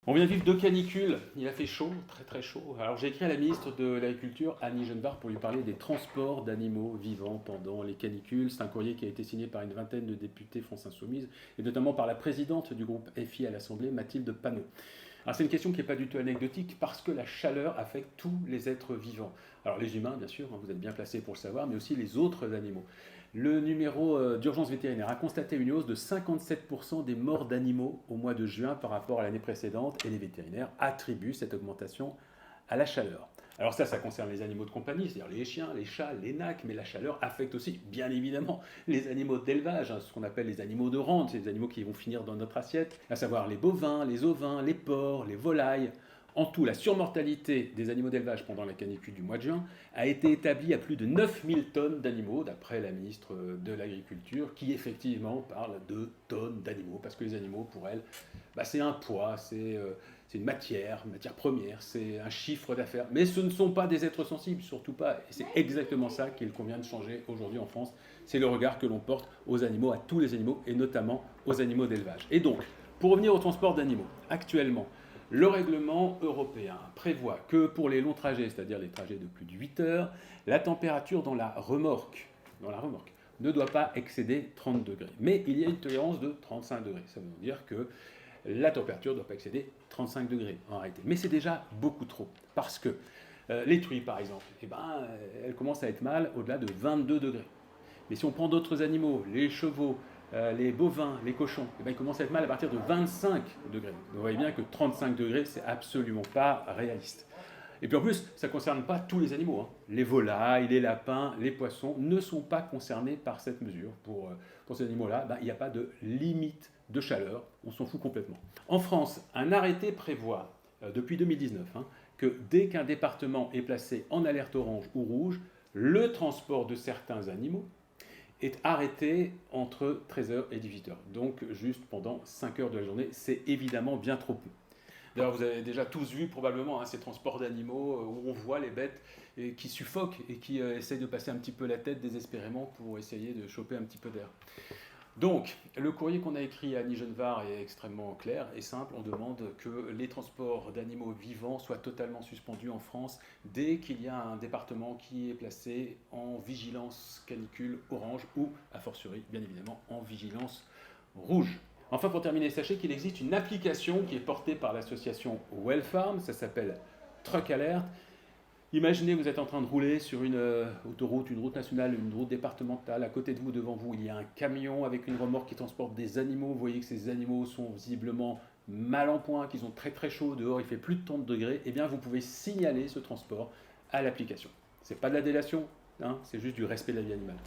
On vient de vivre 2 canicules, il a fait chaud, très très chaud. Alors j'ai écrit à la ministre de l'Agriculture, Annie Genevard, pour lui parler des transports d'animaux vivants pendant les canicules. C'est un courrier qui a été signé par une vingtaine de députés France Insoumise, et notamment par la présidente du groupe FI à l'Assemblée, Mathilde Panot. Alors c'est une question qui n'est pas du tout anecdotique parce que la chaleur affecte tous les êtres vivants. Alors les humains, bien sûr, vous êtes bien placés pour le savoir, mais aussi les autres animaux. Le numéro d'urgence vétérinaire a constaté une hausse de 57% des morts d'animaux au mois de juin par rapport à l'année précédente, et les vétérinaires attribuent cette augmentation à la chaleur. Alors ça concerne les animaux de compagnie, c'est-à-dire les chiens, les chats, les nacs, mais la chaleur affecte aussi, bien évidemment, les animaux d'élevage, ce qu'on appelle les animaux de rente, c'est les animaux qui vont finir dans notre assiette, à savoir les bovins, les ovins, les porcs, les volailles. En tout, la surmortalité des animaux d'élevage pendant la canicule du mois de juin a été établie à plus de 9000 tonnes d'animaux, d'après la ministre de l'Agriculture, qui effectivement parle de tonnes d'animaux, parce que les animaux, pour elle, c'est un poids, c'est une matière première, c'est un chiffre d'affaires. Mais ce ne sont pas des êtres sensibles, surtout pas. Et c'est exactement ça qu'il convient de changer aujourd'hui en France. C'est le regard que l'on porte aux animaux, à tous les animaux, et notamment aux animaux d'élevage. Et donc, pour revenir au transport d'animaux, actuellement, le règlement européen prévoit que pour les longs trajets, c'est-à-dire les trajets de plus de 8 heures, la température dans la remorque ne doit pas excéder 30 degrés. Mais il y a une tolérance de 35 degrés. Ça veut dire que la température ne doit pas excéder 35 degrés en réalité. Mais c'est déjà beaucoup trop. Parce que les truies, par exemple, elles commencent à être mal au-delà de 22 degrés. Mais si on prend d'autres animaux, les chevaux, les bovins, les cochons, ils commencent à être mal à partir de 25 degrés. Vous voyez bien que 35 degrés, c'est absolument pas réaliste. Et puis en plus, ça ne concerne pas tous les animaux. Les volailles, les lapins, les poissons ne sont pas concernés par cette mesure. Pour ces animaux-là, il n'y a pas de limite de chaleur, on s'en fout complètement. En France, un arrêté prévoit, depuis 2019, que dès qu'un département est placé en alerte orange ou rouge, le transport de certains animaux est arrêté entre 13h et 18h. Donc juste pendant 5 heures de la journée, c'est évidemment bien trop peu. D'ailleurs, vous avez déjà tous vu probablement ces transports d'animaux où on voit les bêtes qui suffoquent et qui essayent de passer un petit peu la tête désespérément pour essayer de choper un petit peu d'air. Donc, le courrier qu'on a écrit à Annie Genevard est extrêmement clair et simple. On demande que les transports d'animaux vivants soient totalement suspendus en France dès qu'il y a un département qui est placé en vigilance canicule orange ou, a fortiori, bien évidemment, en vigilance rouge. Enfin, pour terminer, sachez qu'il existe une application qui est portée par l'association Wellfarm, ça s'appelle Truck Alert. Imaginez, vous êtes en train de rouler sur une autoroute, une route nationale, une route départementale. À côté de vous, devant vous, il y a un camion avec une remorque qui transporte des animaux. Vous voyez que ces animaux sont visiblement mal en point, qu'ils ont très très chaud. Dehors, il fait plus de 30 degrés. Eh bien, vous pouvez signaler ce transport à l'application. C'est pas de la délation, c'est juste du respect de la vie animale.